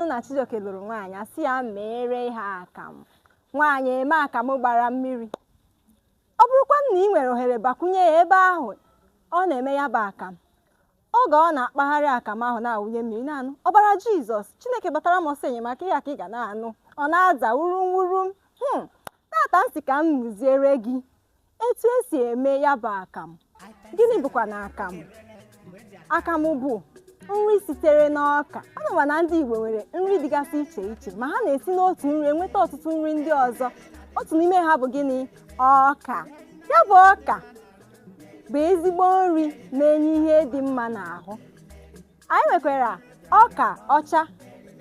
na Chijioke lụrụ nwaanyị asị ya mere ha akamụ. Nwaanyị eme akamụ gbara mmiri. Ọ bụrụkwa na ị nwere ohere bakwunye ya ebe ahụ ọ na-eme ya bụ akamụ. Oge ọ na-akpagharị akamụ ahụ na-awụnye mmiri na-anụ ọbara Jizọs, Chineke batara m ọsọ enyemaka ya ka ị ga na-anụ. Ọ na-aza wurum wurum. Tata nsị ka m mụziere gị etu esi eme ya bụ akamụ. Gịnị bụkwa na akamụ? Akamụ bụ nri sitere n'ọka. Anụma na ndị Igbo nwere nri dịgasị iche iche, ma ha na-esi n'otu nri enweta ọtụtụ nri ndị ọzọ. Otu n'ime ha bụ gịnị? Ọka. Ya bụ ọka bụ ezigbo nri na-enye ihe dị mma n'ahụ. Anyị nwekwara ọka ọcha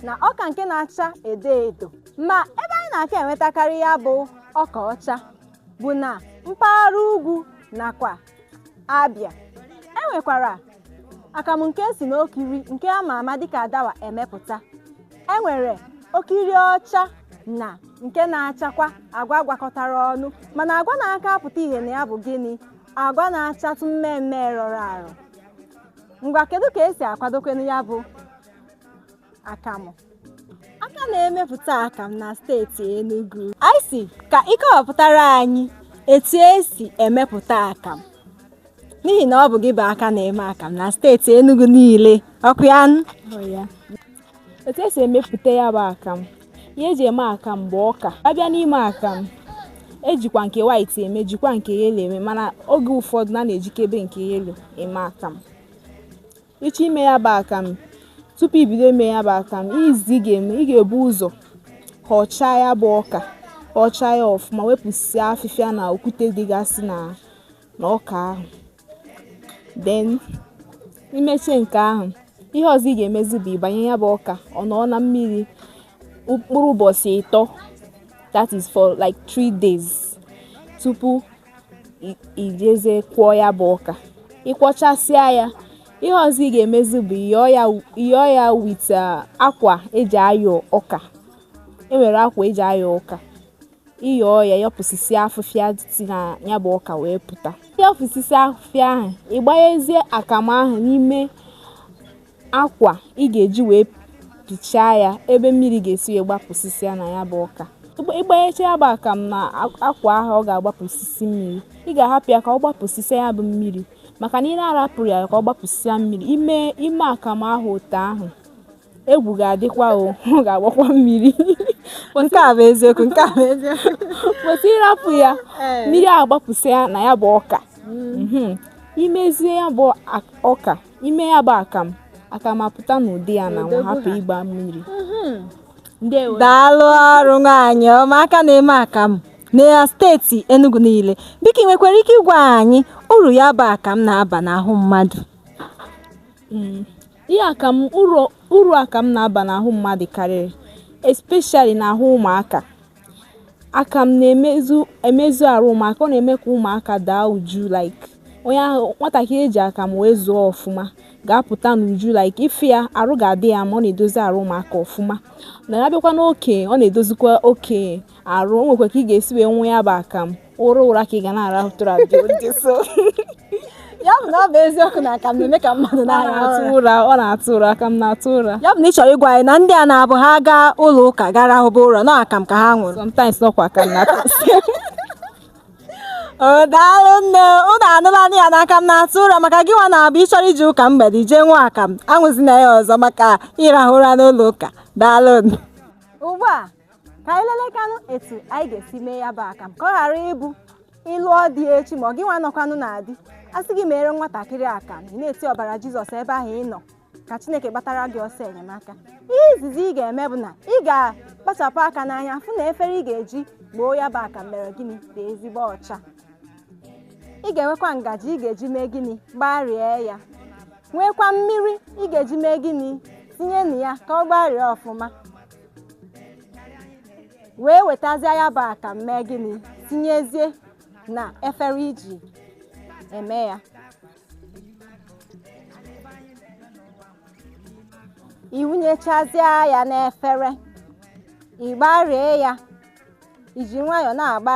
na ọka nke na-acha edo edo, ma ebe anyị na-aka enwetakarị ya bụ ọka ọcha bụ na mpaghara ugwu nakwa Abịa. Enwekwara akamụ nke si n'okiri nke ama ama dịka adawa emepụta. Enwere okiri ọcha na nke na-achakwa agwa gwakọtara ọnụ, mana agwa na-aka apụta ihe na ya bụ gịnị? Agwa na-achatụ mmemme rọrọ arọ. Ngwa kedu ka esi akwadokwenu ya bụ akamụ? Aka na-emepụta akamụ na steeti Enugu. Anyị si ka ịkọwapụtara anyị etu esi emepụta akamụ, n'ihi na ọ bụ gị bụ aka na-eme akamụ na steeti Enugu niile. Ọkụyanụ? Etu esi emepụta ya bụ akamụ, ihe eji eme akamụ bụ ọka. Abịa n'ime akamụ, ejikwa nke white eme, jikwa nke yellow eme, mana oge ụfọdụ na-ejikebe nke yellow eme akamụ. Ịchọ ime ya bụ akamụ, tupu ibido ime ya bụ akamụ, ị ga-ebu ụzọ họchaa ya bụ ọka, họchaa ya ọfụma, wepụsịa afịfịa na okwute dịgasị na ọka ahụ. Then imechie nke ahụ, ihe ọzọ ị ga-emezi bụ ịbanye ya bụ ọka ọ nọ na mmiri mkpụrụ ụbọchị 3, that is for like 3 days, tupu ijeze kwọọ ya bụ ọka. Ịkwọchasịa ya, ihe ọzọ ị ga-emezi bụ ịyọọ ya with akwa eji ayọ ọka. Enwere akwa eji ayọ ọka. Ịyọọ ya, yọpụsịsịa afịfịa dị na ya bụ ọka wee pụta. Yọpụsịsịa afịfịa ahụ, ịgbanyezie akamụ ahụ n'ime akwa ị ga-eji wee pichaa ya ebe mmiri ga-esi wee gbapụsịsịa na ya bụ ọka. Ịgbanyecha ya bụ akamụ na akwa ahụ ọ ga-agbapụsịsị mmiri, ị ga-ahapụ ya ka ọ gbapụsịsịa ya bụ mmiri, maka na ị na-arapụrụ ya ka ọ gbapụsịsịa mmiri ime akamụ ahụ otu ahụ, egwu ga-adịkwa ọ ga-agbakwa mmiri. Nke a bụ eziokwu, nke a bụ eziokwu. Kwesị ịrapụ ya mmiri ahụ gbapụsịa na ya bụ ọka. Imezie ya bụ ọka, ime ya bụ akamụ apụta n'ụdị ya na nwa, hapụ ịgba mmiri. Daalụ ọrụ nwaanyị ọma, aka na-eme akamụ na steeti Enugu niile. Biko ị nwekwara ike ịgwa anyị uru ya bụ akamụ na-aba n'ahụ mmadụ? Uru akamụ na-aba n'ahụ mmadụ karịrị, especially n'ahụ ụmụaka. Akamụ na-emezu arụ ụmụaka. Ọ na-eme ka ụmụaka daa uju, like onye ahụ nwatakịrị eji akamụ wee zụọ ọfụma ga-apụta n'uju, like ife ya arụ ga-adị ya, ma ọ na-edozi arụ ụmụaka ọfụma. Na ya bịakwa n'okenye, ọ na-edozikwa okenye arụ. O nwekwa ka ị ga-esi wee nwe ya bụ akamụ ụra ka ị ga na-arahụtụra dị so. Ya bụ na ọ bụ eziokwu na akamụ na-eme ka mmadụ na-atụ ụra. Ọ na-atụ ụra, akamụ na-atụ ụra. Ya bụ na ị chọrọ ịgwa anyị na ndị a na-abụ ha gaa ụlọ ụka gara ahụba ụra na akamụ ka ha ṅụrụ. Sometimes ọkwa akamụ na-atasị. Daalụ nne, unu anụla ya na akamụ na-atụ ụra. Maka gị nwa na-abụ ịchọrọ iji ụka mgbede jee nwa akamụ, aṅụzina ya ọzọ maka ịrahụ ụra n'ụlọ ụka. Daalụ. Ugbu a ka anyị lelekanụ etu anyị ga-esi mee ya bụ akamụ ka ọ ghara ịbụ ịlụọ dị echi ma ọ gị nwa nọkwanụ na di asị gị mere nwatakịrị akamụ ị na-eti ọbara Jizọs ebe ahụ ị nọ ka Chineke gbatara gị ọsọ enyemaka. Ihe izizi ị ga-eme bụ na ị ga-akpachapụ aka n'anya fụ na efere ị ga-eji gboo ya bụ akamụ mere gịnị dị ezigbo ọcha. Ị ga-enwekwa ngaji ị ga-eji mee gịnị gbarie ya, nwekwa mmiri ị ga-eji mee gịnị tinye na ya ka ọ gbarie ọfụma, wee wetazie ya bụ akamụ mee gịnị tinyezie na efere iji eme ya. Iwunyechazie ya n'efere, ị gbarie ya, iji nwayọọ na-agba